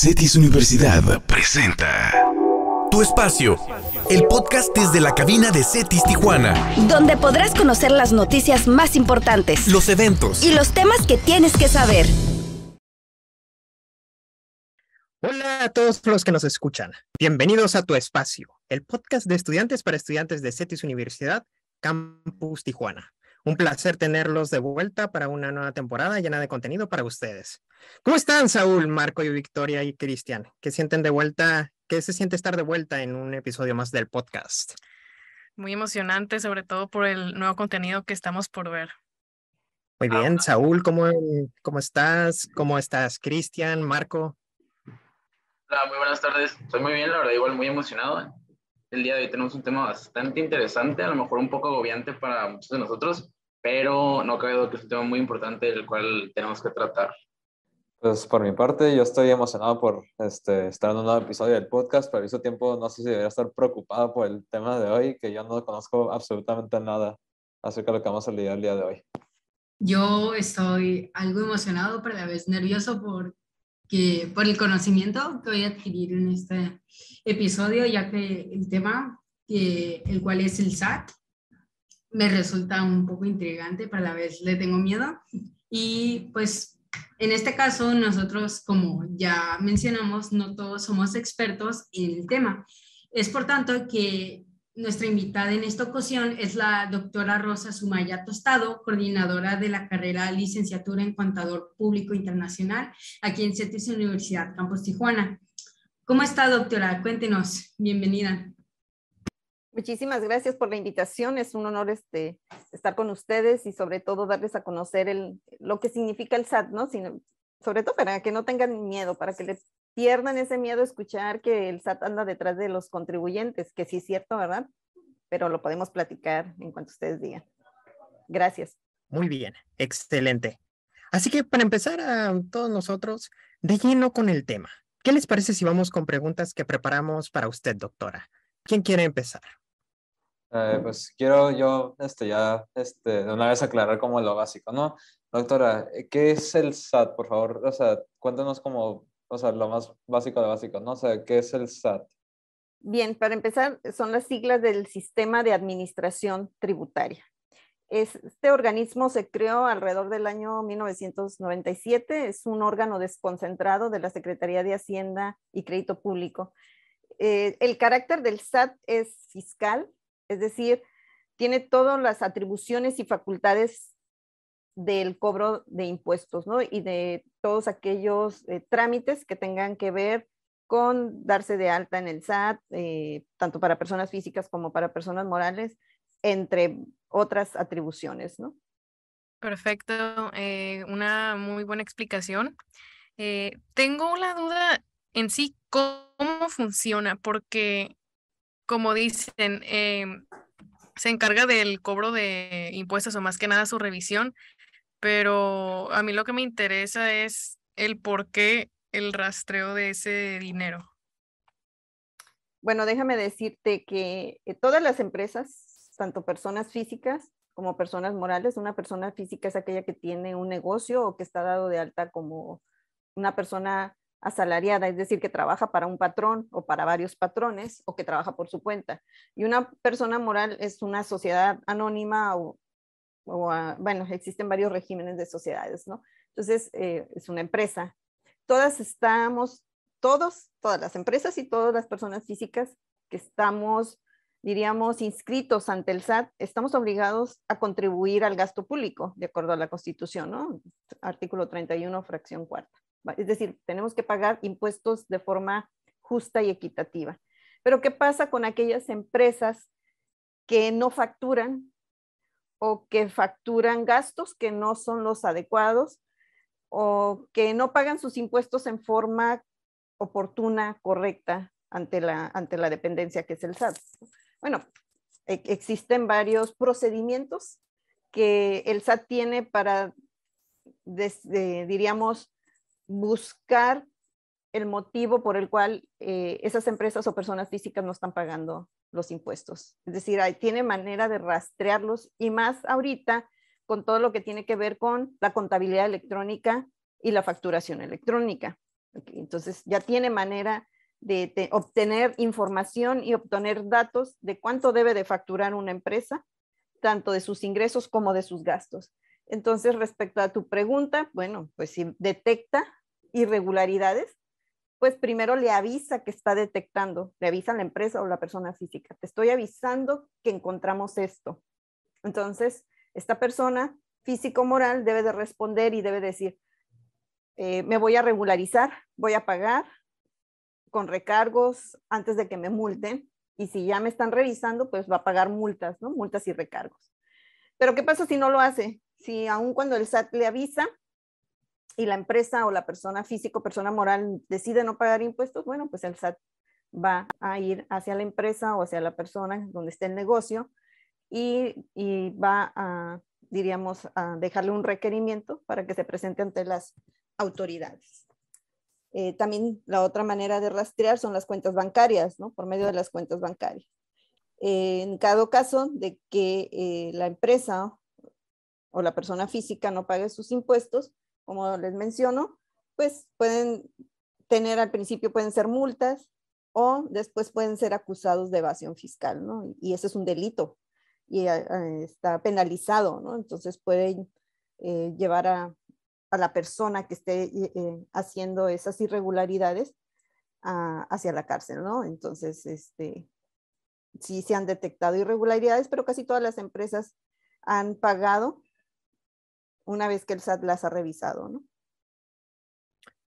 Cetis Universidad presenta Tu Espacio, el podcast desde la cabina de Cetis Tijuana. Donde podrás conocer las noticias más importantes, Los eventos y los temas que tienes que saber. Hola a todos los que nos escuchan. Bienvenidos a Tu Espacio, el podcast de estudiantes para estudiantes de Cetis Universidad, Campus Tijuana. Un placer tenerlos de vuelta para una nueva temporada llena de contenido para ustedes. ¿Cómo están, Saúl, Marco y Victoria y Cristian? ¿Qué sienten de vuelta? ¿Qué se siente estar de vuelta en un episodio más del podcast? Muy emocionante, sobre todo por el nuevo contenido que estamos por ver. Muy bien, Saúl, ¿cómo estás? ¿Cómo estás, Cristian, Marco? Hola, muy buenas tardes. Estoy muy bien, la verdad, igual muy emocionado. El día de hoy tenemos un tema bastante interesante, a lo mejor un poco agobiante para muchos de nosotros, pero no cabe duda que es un tema muy importante el cual tenemos que tratar. Pues por mi parte, yo estoy emocionado por estar en un nuevo episodio del podcast, pero al mismo tiempo no sé si debería estar preocupado por el tema de hoy, que yo no conozco absolutamente nada acerca de lo que vamos a lidiar el día de hoy. Yo estoy algo emocionado, pero a la vez nervioso por el conocimiento que voy a adquirir en este episodio, ya que el tema, el cual es el SAT, me resulta un poco intrigante, pero a la vez le tengo miedo. Y pues en este caso nosotros, como ya mencionamos, no todos somos expertos en el tema. Es por tanto que nuestra invitada en esta ocasión es la doctora Rosa Sumaya Tostado, coordinadora de la carrera Licenciatura en Contador Público Internacional aquí en CETIS Universidad Campus Tijuana. ¿Cómo está, doctora? Cuéntenos. Bienvenida. Muchísimas gracias por la invitación. Es un honor estar con ustedes y sobre todo darles a conocer lo que significa el SAT, ¿no? Sobre todo para que no tengan miedo, para que les pierdan ese miedo a escuchar que el SAT anda detrás de los contribuyentes, que sí es cierto, ¿verdad? Pero lo podemos platicar en cuanto ustedes digan. Gracias. Muy bien, excelente. Así que para empezar a todos nosotros, de lleno con el tema. ¿Qué les parece si vamos con preguntas que preparamos para usted, doctora? ¿Quién quiere empezar? Pues quiero yo de una vez aclarar como lo básico, ¿no? Doctora, ¿qué es el SAT, por favor? O sea, cuéntanos como, o sea, lo más básico de básico, ¿no? O sea, ¿qué es el SAT? Bien, para empezar, son las siglas del Sistema de Administración Tributaria. Este organismo se creó alrededor del año 1997, es un órgano desconcentrado de la Secretaría de Hacienda y Crédito Público. El carácter del SAT es fiscal, es decir, tiene todas las atribuciones y facultades del cobro de impuestos, ¿no? Y de todos aquellos trámites que tengan que ver con darse de alta en el SAT, tanto para personas físicas como para personas morales, entre otras atribuciones, ¿no? Perfecto, una muy buena explicación. Tengo una duda en sí, ¿cómo funciona? Porque, como dicen, se encarga del cobro de impuestos o más que nada su revisión, pero a mí lo que me interesa es el por qué el rastreo de ese dinero. Bueno, déjame decirte que todas las empresas, tanto personas físicas como personas morales, una persona física es aquella que tiene un negocio o que está dado de alta como una persona asalariada, es decir, que trabaja para un patrón o para varios patrones o que trabaja por su cuenta. Y una persona moral es una sociedad anónima bueno, existen varios regímenes de sociedades, ¿no? Entonces, es una empresa. Todas las empresas y todas las personas físicas que estamos, diríamos, inscritos ante el SAT, estamos obligados a contribuir al gasto público, de acuerdo a la Constitución, ¿no? Artículo 31, fracción cuarta. Es decir, tenemos que pagar impuestos de forma justa y equitativa. Pero ¿qué pasa con aquellas empresas que no facturan o que facturan gastos que no son los adecuados o que no pagan sus impuestos en forma oportuna, correcta ante la dependencia que es el SAT? Bueno, existen varios procedimientos que el SAT tiene para, diríamos, buscar el motivo por el cual esas empresas o personas físicas no están pagando los impuestos. Es decir, tiene manera de rastrearlos y más ahorita con todo lo que tiene que ver con la contabilidad electrónica y la facturación electrónica. Ok, entonces ya tiene manera de obtener información y obtener datos de cuánto debe de facturar una empresa, tanto de sus ingresos como de sus gastos. Entonces, respecto a tu pregunta, bueno, pues si detecta irregularidades, pues primero le avisa que está detectando, le avisa a la empresa o la persona física, te estoy avisando que encontramos esto. Entonces, esta persona físico-moral debe de responder y debe decir, me voy a regularizar, voy a pagar con recargos antes de que me multen, y si ya me están revisando, pues va a pagar multas, ¿no? Multas y recargos. Pero ¿qué pasa si no lo hace? Si aun cuando el SAT le avisa y la empresa o la persona física o persona moral decide no pagar impuestos, bueno, pues el SAT va a ir hacia la empresa o hacia la persona donde esté el negocio y va a, diríamos, a dejarle un requerimiento para que se presente ante las autoridades. También la otra manera de rastrear son las cuentas bancarias, ¿no? Por medio de las cuentas bancarias. En cada caso de que la empresa o la persona física no pague sus impuestos, como les menciono, pues pueden tener al principio, pueden ser multas o después pueden ser acusados de evasión fiscal, ¿no? Y ese es un delito y está penalizado, ¿no? Entonces pueden llevar a la persona que esté haciendo esas irregularidades hacia la cárcel, ¿no? Entonces, sí se han detectado irregularidades, pero casi todas las empresas han pagado una vez que el SAT las ha revisado, ¿no?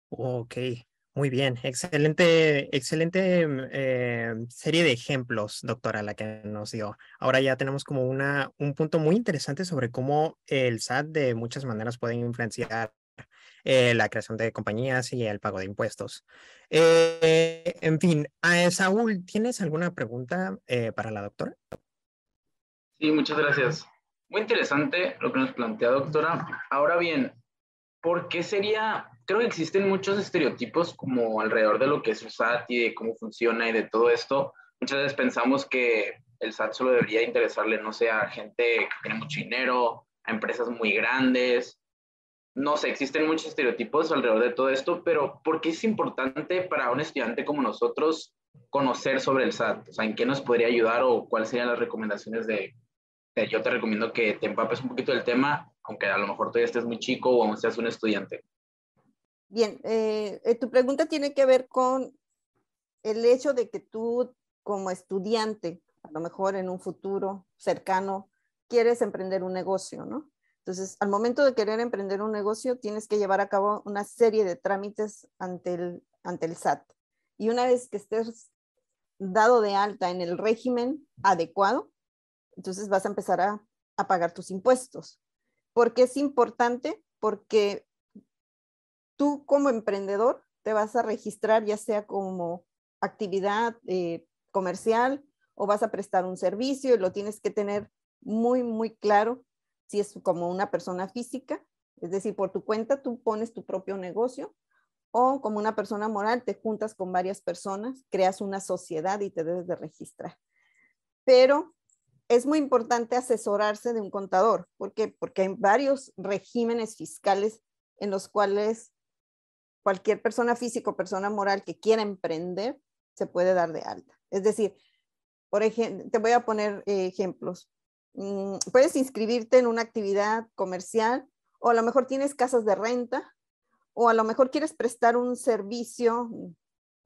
Ok, muy bien. Excelente, excelente serie de ejemplos, doctora, la que nos dio. Ahora ya tenemos como un punto muy interesante sobre cómo el SAT de muchas maneras puede influenciar la creación de compañías y el pago de impuestos. En fin, Saúl, ¿tienes alguna pregunta para la doctora? Sí, muchas gracias. Muy interesante lo que nos plantea, doctora. Ahora bien, ¿por qué sería? Creo que existen muchos estereotipos como alrededor de lo que es el SAT y de cómo funciona y de todo esto. Muchas veces pensamos que el SAT solo debería interesarle, no sé, a gente que tiene mucho dinero, a empresas muy grandes. No sé, existen muchos estereotipos alrededor de todo esto, pero ¿por qué es importante para un estudiante como nosotros conocer sobre el SAT? O sea, ¿en qué nos podría ayudar o cuáles serían las recomendaciones yo te recomiendo que te empapes un poquito del tema, aunque a lo mejor todavía estés muy chico o aún seas un estudiante? Bien, tu pregunta tiene que ver con el hecho de que tú como estudiante, a lo mejor en un futuro cercano, quieres emprender un negocio, ¿no? Entonces, al momento de querer emprender un negocio, tienes que llevar a cabo una serie de trámites ante el SAT. Y una vez que estés dado de alta en el régimen adecuado, entonces vas a empezar a pagar tus impuestos. ¿Por qué es importante? Porque tú como emprendedor te vas a registrar ya sea como actividad comercial o vas a prestar un servicio y lo tienes que tener muy, muy claro si es como una persona física, es decir, por tu cuenta tú pones tu propio negocio, o como una persona moral te juntas con varias personas, creas una sociedad y te debes de registrar. Pero es muy importante asesorarse de un contador. ¿Por qué? Porque hay varios regímenes fiscales en los cuales cualquier persona física o persona moral que quiera emprender se puede dar de alta. Es decir, por ejemplo, te voy a poner ejemplos. Puedes inscribirte en una actividad comercial o a lo mejor tienes casas de renta o a lo mejor quieres prestar un servicio,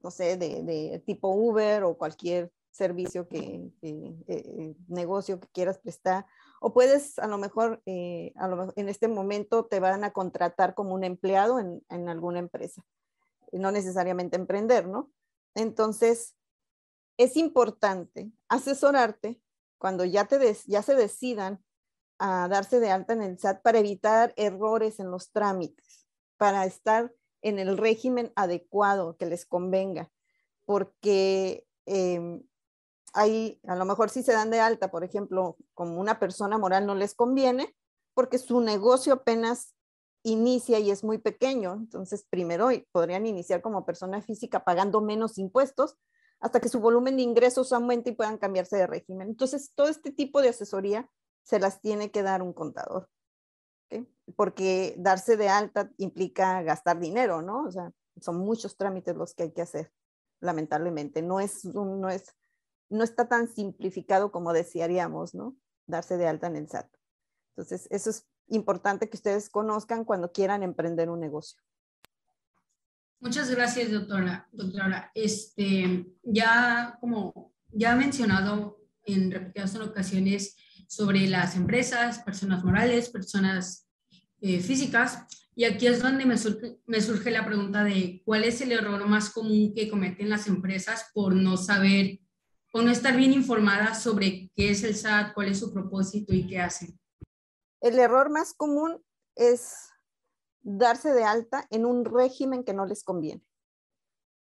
no sé, de tipo Uber o cualquier servicio negocio que quieras prestar, o puedes a lo mejor en este momento te van a contratar como un empleado en alguna empresa, no necesariamente emprender, ¿no? Entonces, es importante asesorarte cuando ya se decidan a darse de alta en el SAT para evitar errores en los trámites, para estar en el régimen adecuado que les convenga, porque a lo mejor si se dan de alta, por ejemplo, como una persona moral no les conviene, porque su negocio apenas inicia y es muy pequeño. Entonces, primero podrían iniciar como persona física pagando menos impuestos hasta que su volumen de ingresos aumente y puedan cambiarse de régimen. Entonces, todo este tipo de asesoría se las tiene que dar un contador, ¿okay? Porque darse de alta implica gastar dinero, ¿no? O sea, son muchos trámites los que hay que hacer, lamentablemente. No está tan simplificado como desearíamos, ¿no? Darse de alta en el SAT. Entonces, eso es importante que ustedes conozcan cuando quieran emprender un negocio. Muchas gracias, doctora. Ya como ya ha mencionado en repetidas ocasiones sobre las empresas, personas morales, personas físicas, y aquí es donde me surge la pregunta de cuál es el error más común que cometen las empresas por no saber o no estar bien informadas sobre qué es el SAT, cuál es su propósito y qué hacen. El error más común es darse de alta en un régimen que no les conviene.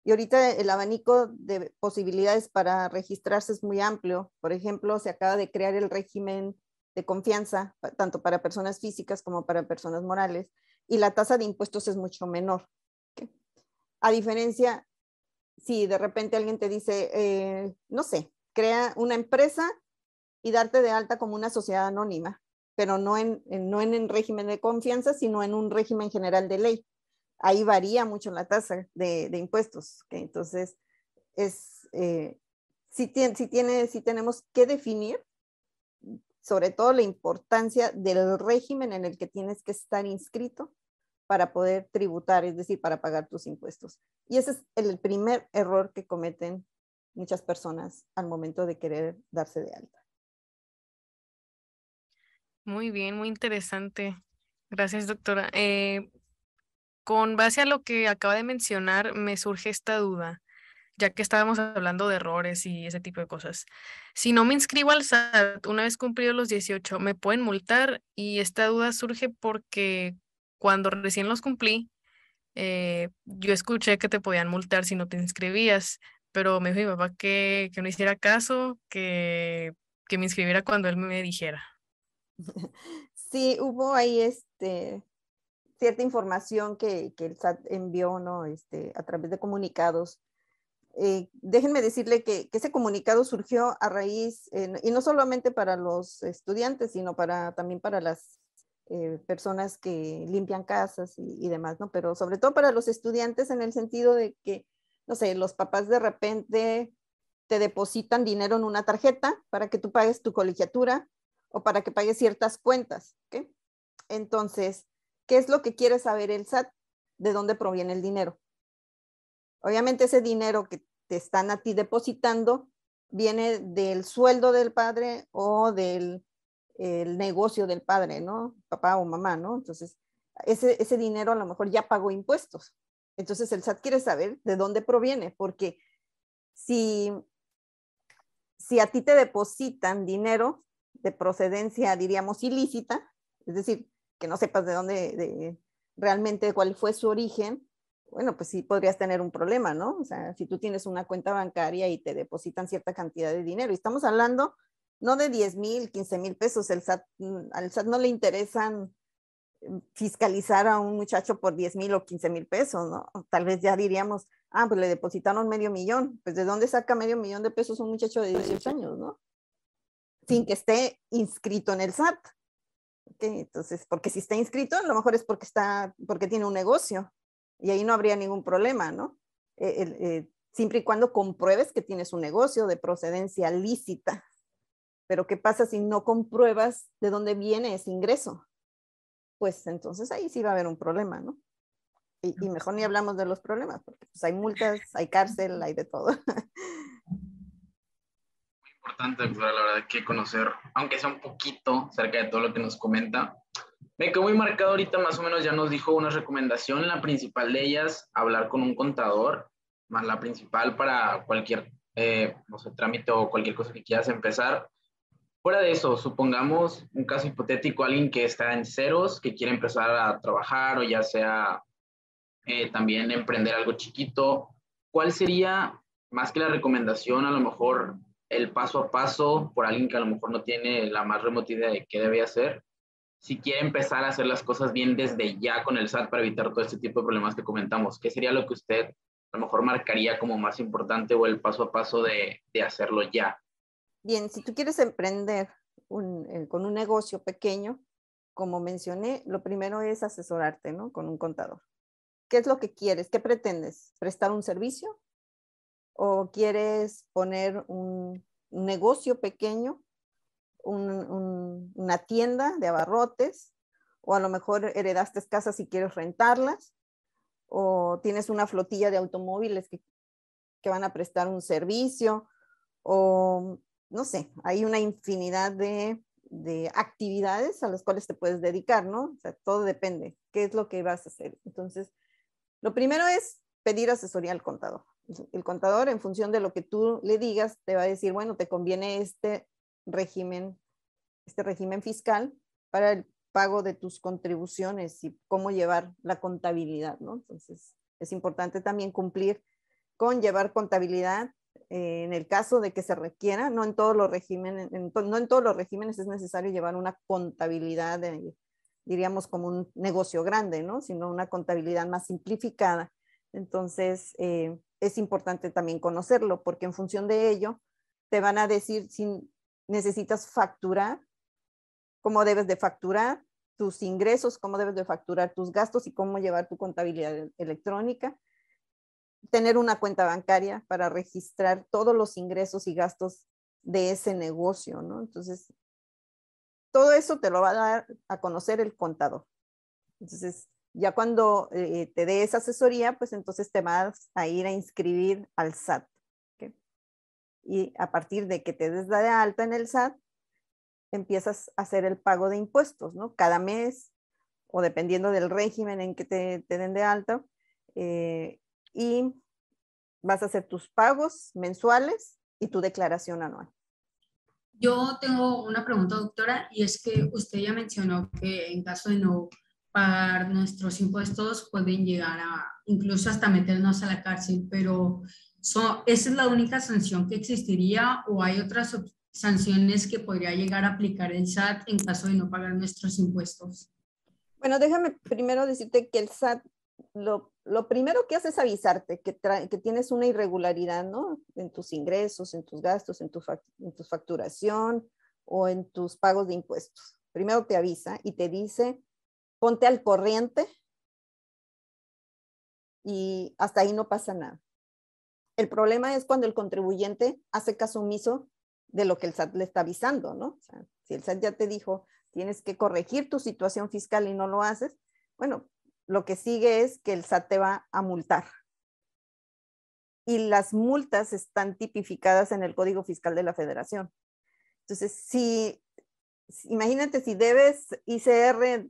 Y ahorita el abanico de posibilidades para registrarse es muy amplio. Por ejemplo, se acaba de crear el régimen de confianza, tanto para personas físicas como para personas morales, y la tasa de impuestos es mucho menor. ¿Okay? A diferencia, si de repente alguien te dice, no sé, crea una empresa y darte de alta como una sociedad anónima, pero no en régimen de confianza, sino en un régimen general de ley. Ahí varía mucho la tasa de impuestos. ¿Okay? Entonces, sí tenemos que definir sobre todo la importancia del régimen en el que tienes que estar inscrito para poder tributar, es decir, para pagar tus impuestos. Y ese es el primer error que cometen muchas personas al momento de querer darse de alta. Muy bien, muy interesante. Gracias, doctora. Con base a lo que acaba de mencionar, me surge esta duda, ya que estábamos hablando de errores y ese tipo de cosas. Si no me inscribo al SAT una vez cumplidos los 18, ¿me pueden multar? Y esta duda surge porque cuando recién los cumplí, yo escuché que te podían multar si no te inscribías, pero me dijo mi papá que no hiciera caso, que me inscribiera cuando él me dijera. Sí, hubo ahí cierta información que el SAT envió, ¿no? A través de comunicados. Déjenme decirle que ese comunicado surgió a raíz, y no solamente para los estudiantes, sino también para las personas que limpian casas y demás, ¿no? Pero sobre todo para los estudiantes en el sentido de que, no sé, los papás de repente te depositan dinero en una tarjeta para que tú pagues tu colegiatura o para que pagues ciertas cuentas, ¿ok? Entonces, ¿qué es lo que quiere saber el SAT? ¿De dónde proviene el dinero? Obviamente ese dinero que te están a ti depositando viene del sueldo del padre o del negocio del padre, ¿no? Papá o mamá, ¿no? Entonces, ese dinero a lo mejor ya pagó impuestos. Entonces, el SAT quiere saber de dónde proviene, porque si a ti te depositan dinero de procedencia, diríamos, ilícita, es decir, que no sepas de dónde, realmente cuál fue su origen, bueno, pues sí podrías tener un problema, ¿no? O sea, si tú tienes una cuenta bancaria y te depositan cierta cantidad de dinero, y estamos hablando no de 10,000, 15,000 pesos, al SAT no le interesan fiscalizar a un muchacho por 10,000 o 15,000 pesos, ¿no? Tal vez ya diríamos, pues le depositaron 500,000, pues ¿de dónde saca 500,000 de pesos un muchacho de 18 años, ¿no? Sin que esté inscrito en el SAT. ¿Okay? Entonces, porque si está inscrito, a lo mejor es porque tiene un negocio y ahí no habría ningún problema, ¿no? Siempre y cuando compruebes que tienes un negocio de procedencia lícita. Pero ¿qué pasa si no compruebas de dónde viene ese ingreso? Pues entonces ahí sí va a haber un problema, ¿no? Y mejor ni hablamos de los problemas, porque pues hay multas, hay cárcel, hay de todo. Importante, doctora, la verdad que conocer, aunque sea un poquito, acerca de todo lo que nos comenta. Me quedó muy marcado ahorita, más o menos ya nos dijo una recomendación, la principal de ellas, hablar con un contador, más la principal para cualquier, no sé, trámite o cualquier cosa que quieras empezar. Fuera de eso, supongamos un caso hipotético, alguien que está en ceros, que quiere empezar a trabajar o ya sea también emprender algo chiquito. ¿Cuál sería, más que la recomendación, a lo mejor el paso a paso por alguien que a lo mejor no tiene la más remota idea de qué debe hacer, si quiere empezar a hacer las cosas bien desde ya con el SAT para evitar todo este tipo de problemas que comentamos? ¿Qué sería lo que usted a lo mejor marcaría como más importante o el paso a paso de hacerlo ya? Bien, si tú quieres emprender con un negocio pequeño, como mencioné, lo primero es asesorarte, ¿no? Con un contador. ¿Qué es lo que quieres? ¿Qué pretendes? ¿Prestar un servicio? ¿O quieres poner un negocio pequeño, una tienda de abarrotes? O a lo mejor heredaste casas y quieres rentarlas, o tienes una flotilla de automóviles que van a prestar un servicio, o no sé, hay una infinidad de actividades a las cuales te puedes dedicar, ¿no? O sea, todo depende, qué es lo que vas a hacer. Entonces, lo primero es pedir asesoría al contador. El contador, en función de lo que tú le digas, te va a decir, bueno, te conviene este régimen fiscal para el pago de tus contribuciones y cómo llevar la contabilidad, ¿no? Entonces, es importante también cumplir con llevar contabilidad en el caso de que se requiera. No en todos los regímenes, no en todos los regímenes es necesario llevar una contabilidad, diríamos como un negocio grande, ¿no? Sino una contabilidad más simplificada. Entonces, es importante también conocerlo, porque en función de ello te van a decir si necesitas facturar, cómo debes de facturar tus ingresos, cómo debes de facturar tus gastos y cómo llevar tu contabilidad electrónica. Tener una cuenta bancaria para registrar todos los ingresos y gastos de ese negocio, ¿no? Entonces, todo eso te lo va a dar a conocer el contador. Entonces, ya cuando te dé esa asesoría, pues entonces te vas a ir a inscribir al SAT. ¿Okay? Y a partir de que te des de alta en el SAT, empiezas a hacer el pago de impuestos, ¿no? Cada mes, o dependiendo del régimen en que te den de alta, y vas a hacer tus pagos mensuales y tu declaración anual. Yo tengo una pregunta, doctora, y es que usted ya mencionó que en caso de no pagar nuestros impuestos pueden llegar a incluso hasta meternos a la cárcel, pero ¿esa es la única sanción que existiría o hay otras sanciones que podría llegar a aplicar el SAT en caso de no pagar nuestros impuestos? Bueno, déjame primero decirte que el SAT lo primero que hace es avisarte que tienes una irregularidad, ¿no? En tus ingresos, en tus gastos, en tu facturación o en tus pagos de impuestos. Primero te avisa y te dice, ponte al corriente y hasta ahí no pasa nada. El problema es cuando el contribuyente hace caso omiso de lo que el SAT le está avisando, ¿no? O sea, si el SAT ya te dijo, tienes que corregir tu situación fiscal y no lo haces, bueno, lo que sigue es que el SAT te va a multar. Y las multas están tipificadas en el Código Fiscal de la Federación. Entonces, imagínate si debes ICR,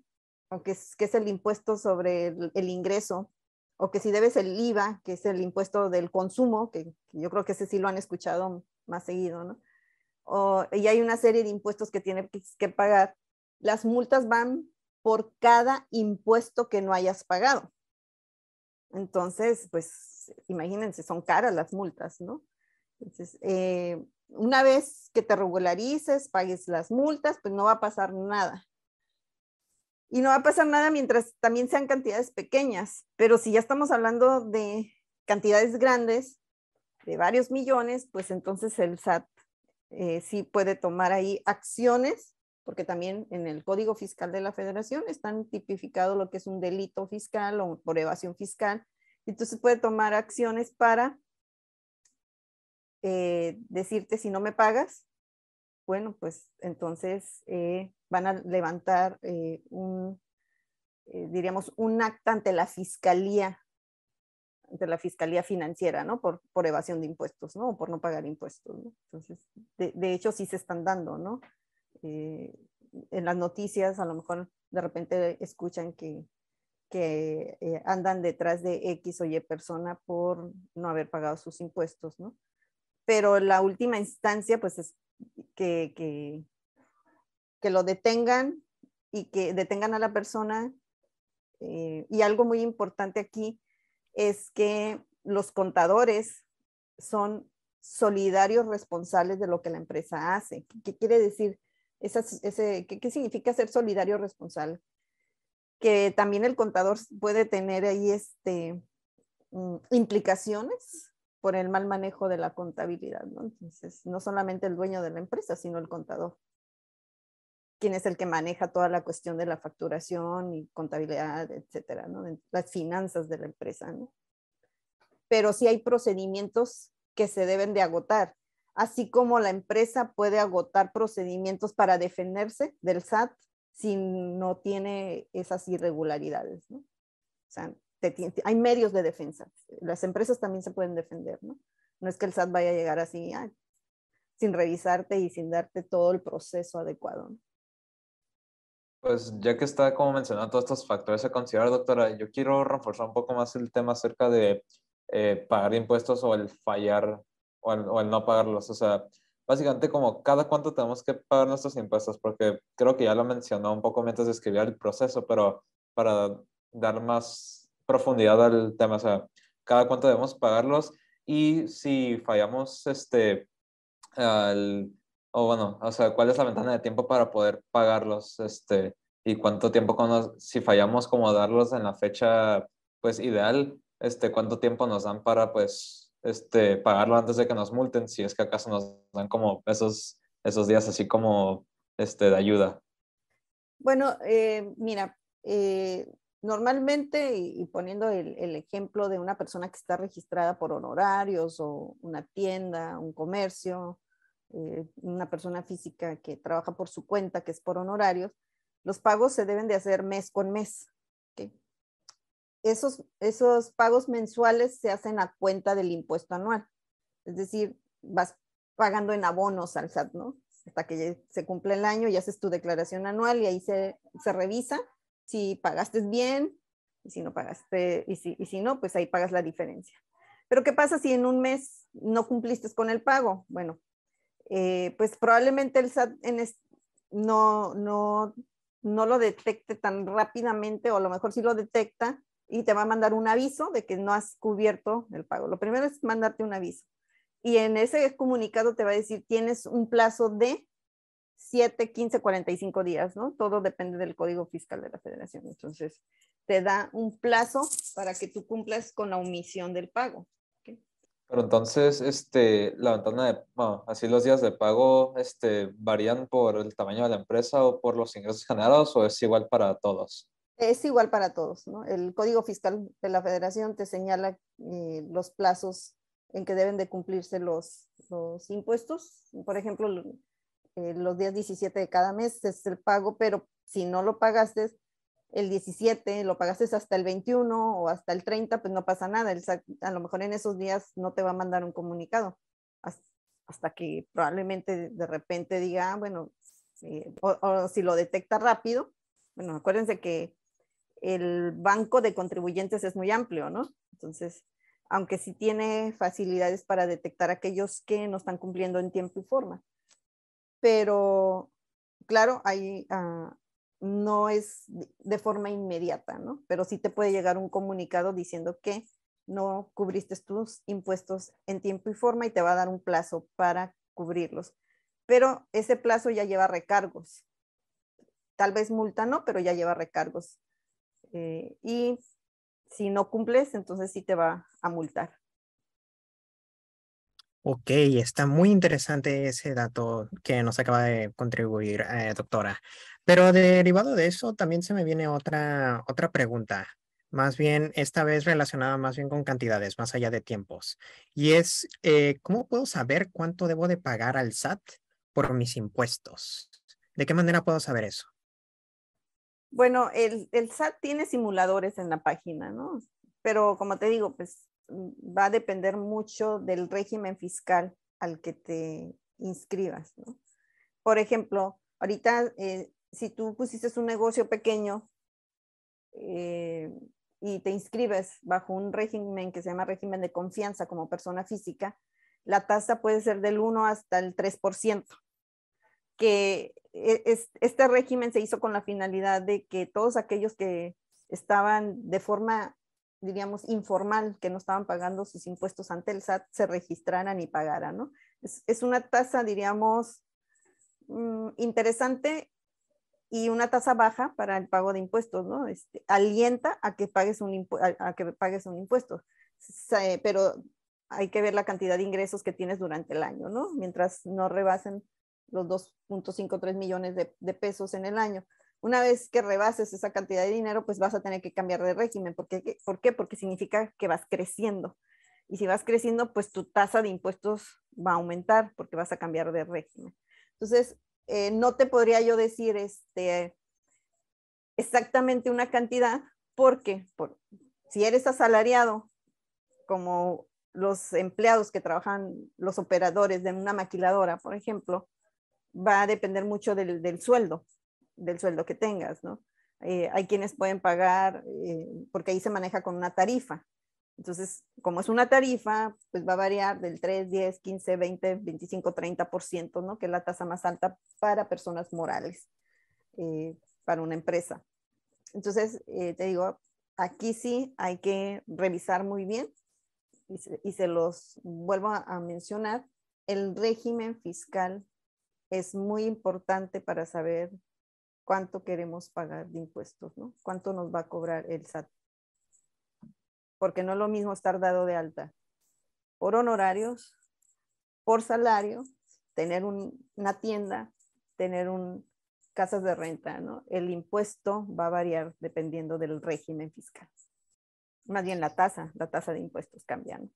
que es el impuesto sobre el ingreso, o que si debes el IVA, que es el impuesto del consumo, que yo creo que ese sí lo han escuchado más seguido, ¿no? Y hay una serie de impuestos que tienes que pagar. Las multas van por cada impuesto que no hayas pagado. Entonces, pues, imagínense, son caras las multas, ¿no? Entonces, una vez que te regularices, pagues las multas, pues no va a pasar nada. Y no va a pasar nada mientras también sean cantidades pequeñas. Pero si ya estamos hablando de cantidades grandes, de varios millones, pues entonces el SAT sí puede tomar ahí acciones, porque también en el Código Fiscal de la Federación están tipificados lo que es un delito fiscal o por evasión fiscal. Entonces puede tomar acciones para decirte, si no me pagas, bueno, pues entonces van a levantar diríamos, un acta ante la fiscalía financiera, ¿no? Por evasión de impuestos, ¿no? O por no pagar impuestos, ¿no? Entonces, de hecho, sí se están dando, ¿no? En las noticias, a lo mejor de repente escuchan que andan detrás de X o Y persona por no haber pagado sus impuestos, ¿no? Pero la última instancia, pues, es que lo detengan y que detengan a la persona. Y algo muy importante aquí es que los contadores son solidarios responsables de lo que la empresa hace. ¿Qué quiere decir? ¿Qué significa ser solidario responsable? Que también el contador puede tener ahí implicaciones por el mal manejo de la contabilidad, ¿no? Entonces, no solamente el dueño de la empresa, sino el contador. quién es el que maneja toda la cuestión de la facturación y contabilidad, etcétera, ¿no? Las finanzas de la empresa, ¿no? Pero sí hay procedimientos que se deben de agotar, así como la empresa puede agotar procedimientos para defenderse del SAT si no tiene esas irregularidades, ¿no? O sea, hay medios de defensa. Las empresas también se pueden defender, ¿no? No es que el SAT vaya a llegar así, sin revisarte y sin darte todo el proceso adecuado, ¿no? Pues ya que está como mencionando todos estos factores a considerar, doctora, yo quiero reforzar un poco más el tema acerca de pagar impuestos o el fallar o el no pagarlos. O sea, básicamente como cada cuánto tenemos que pagar nuestros impuestos, porque creo que ya lo mencionó un poco mientras describía el proceso, pero para dar más profundidad al tema, o sea, cada cuánto debemos pagarlos y si fallamos o bueno, o sea, ¿cuál es la ventana de tiempo para poder pagarlos? Y cuánto tiempo, si fallamos, como darlos en la fecha, pues, ideal, cuánto tiempo nos dan para, pues, pagarlo antes de que nos multen, si es que acaso nos dan como esos días así como, de ayuda. Bueno, mira, normalmente, y poniendo el ejemplo de una persona que está registrada por honorarios o una tienda, un comercio, una persona física que trabaja por su cuenta, que es por honorarios, los pagos se deben de hacer mes con mes. ¿Okay? Esos pagos mensuales se hacen a cuenta del impuesto anual. Es decir, vas pagando en abonos al SAT, ¿no? Hasta que se cumple el año y haces tu declaración anual y ahí se revisa si pagaste bien y si no pagaste, y si no, pues ahí pagas la diferencia. Pero ¿qué pasa si en un mes no cumpliste con el pago? Bueno, pues probablemente el SAT no lo detecte tan rápidamente, o a lo mejor sí lo detecta y te va a mandar un aviso de que no has cubierto el pago. Lo primero es mandarte un aviso. Y en ese comunicado te va a decir, tienes un plazo de 7, 15, 45 días, ¿no? Todo depende del Código Fiscal de la Federación. Entonces, te da un plazo para que tú cumplas con la omisión del pago. Pero entonces, la ventana de, bueno, así los días de pago, ¿varían por el tamaño de la empresa o por los ingresos generados o es igual para todos? Es igual para todos, ¿no? El Código Fiscal de la Federación te señala los plazos en que deben de cumplirse los impuestos. Por ejemplo, los días 17 de cada mes es el pago, pero si no lo pagaste el 17, lo pagaste hasta el 21 o hasta el 30, pues no pasa nada. A lo mejor en esos días no te va a mandar un comunicado hasta que probablemente de repente diga, bueno, o si lo detecta rápido. Bueno, acuérdense que el banco de contribuyentes es muy amplio, ¿no? Entonces, aunque sí tiene facilidades para detectar aquellos que no están cumpliendo en tiempo y forma. Pero, claro, ahí no es de forma inmediata, ¿no? Pero sí te puede llegar un comunicado diciendo que no cubriste tus impuestos en tiempo y forma y te va a dar un plazo para cubrirlos. Pero ese plazo ya lleva recargos. Tal vez multa no, pero ya lleva recargos. Y si no cumples, entonces sí te va a multar. Ok, está muy interesante ese dato que nos acaba de contribuir, doctora. Pero derivado de eso, también se me viene otra pregunta, más bien esta vez relacionada más bien con cantidades, más allá de tiempos. Y es, ¿cómo puedo saber cuánto debo de pagar al SAT por mis impuestos? ¿De qué manera puedo saber eso? Bueno, el SAT tiene simuladores en la página, ¿no? Pero como te digo, pues va a depender mucho del régimen fiscal al que te inscribas, ¿no? Por ejemplo, ahorita, si tú pusiste un negocio pequeño y te inscribes bajo un régimen que se llama régimen de confianza como persona física, la tasa puede ser del 1 hasta el 3%, que este régimen se hizo con la finalidad de que todos aquellos que estaban de forma, diríamos, informal, que no estaban pagando sus impuestos ante el SAT, se registraran y pagaran, ¿no? Es una tasa, diríamos, interesante y una tasa baja para el pago de impuestos, ¿no? Alienta a que pagues un impuesto, pero hay que ver la cantidad de ingresos que tienes durante el año, ¿no? Mientras no rebasen los 2.53 millones de pesos en el año. Una vez que rebases esa cantidad de dinero, pues vas a tener que cambiar de régimen. ¿Por qué? Porque significa que vas creciendo. Y si vas creciendo, pues tu tasa de impuestos va a aumentar porque vas a cambiar de régimen. Entonces, no te podría yo decir exactamente una cantidad, porque si eres asalariado, como los empleados que trabajan, los operadores de una maquiladora, por ejemplo, va a depender mucho del sueldo que tengas, ¿no? Hay quienes pueden pagar, porque ahí se maneja con una tarifa. Entonces, como es una tarifa, pues va a variar del 3, 10, 15, 20, 25, 30%, ¿no? Que es la tasa más alta para personas morales, para una empresa. Entonces, te digo, aquí sí hay que revisar muy bien, y se los vuelvo a mencionar, el régimen fiscal es muy importante para saber cuánto queremos pagar de impuestos, ¿no? Cuánto nos va a cobrar el SAT. Porque no es lo mismo estar dado de alta por honorarios, por salario, tener una tienda, tener casas de renta, ¿no? El impuesto va a variar dependiendo del régimen fiscal. Más bien la tasa de impuestos cambia, ¿no?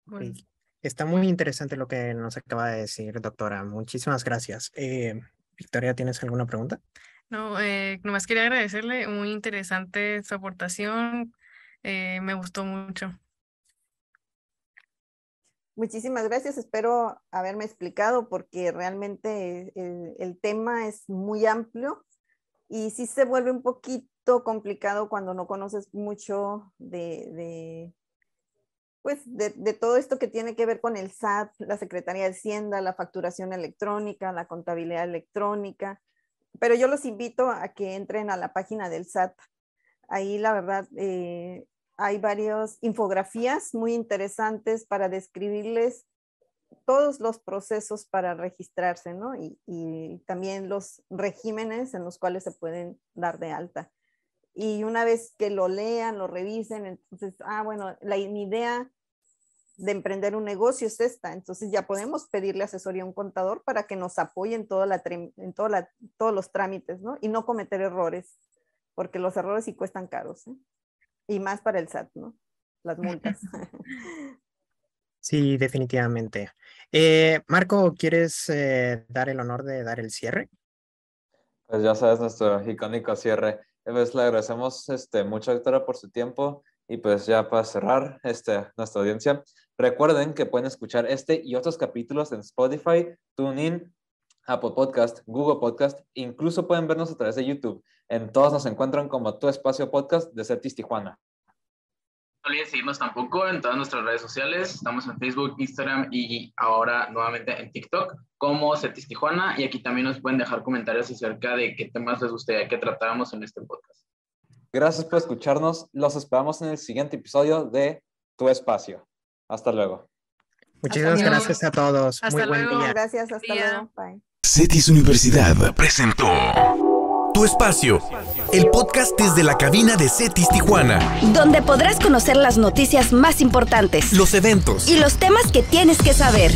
Bueno. Está muy interesante lo que nos acaba de decir, doctora. Muchísimas gracias. Victoria, ¿tienes alguna pregunta? No, nomás quería agradecerle, muy interesante su aportación, me gustó mucho. Muchísimas gracias, espero haberme explicado porque realmente el tema es muy amplio y sí se vuelve un poquito complicado cuando no conoces mucho de todo esto que tiene que ver con el SAT, la Secretaría de Hacienda, la facturación electrónica, la contabilidad electrónica. Pero yo los invito a que entren a la página del SAT. Ahí la verdad hay varias infografías muy interesantes para describirles todos los procesos para registrarse, ¿no? Y también los regímenes en los cuales se pueden dar de alta. Y una vez que lo lean, lo revisen, entonces, bueno, mi idea de emprender un negocio es esta. Entonces ya podemos pedirle asesoría a un contador para que nos apoye en todos los trámites, ¿no? Y no cometer errores, porque los errores sí cuestan caros, ¿eh? Y más para el SAT, ¿no? Las multas. Sí, definitivamente. Marco, ¿quieres dar el honor de dar el cierre? Pues ya sabes, nuestro icónico cierre. Pues le agradecemos mucho, doctora, por su tiempo. Y pues ya para cerrar nuestra audiencia, recuerden que pueden escuchar este y otros capítulos en Spotify, TuneIn, Apple Podcast, Google Podcast, incluso pueden vernos a través de YouTube. En todos nos encuentran como Tu Espacio Podcast de CETIS Tijuana. No olviden seguirnos tampoco en todas nuestras redes sociales. Estamos en Facebook, Instagram y ahora nuevamente en TikTok como CETIS Tijuana. Y aquí también nos pueden dejar comentarios acerca de qué temas les gustaría que tratáramos en este podcast. Gracias por escucharnos. Los esperamos en el siguiente episodio de Tu Espacio. Hasta luego. Muchísimas gracias a todos. Hasta Muy buen día. Gracias, hasta luego. Bye. CETIS Universidad presentó Tu Espacio, el podcast desde la cabina de CETIS Tijuana. Donde podrás conocer las noticias más importantes, Los eventos y los temas que tienes que saber.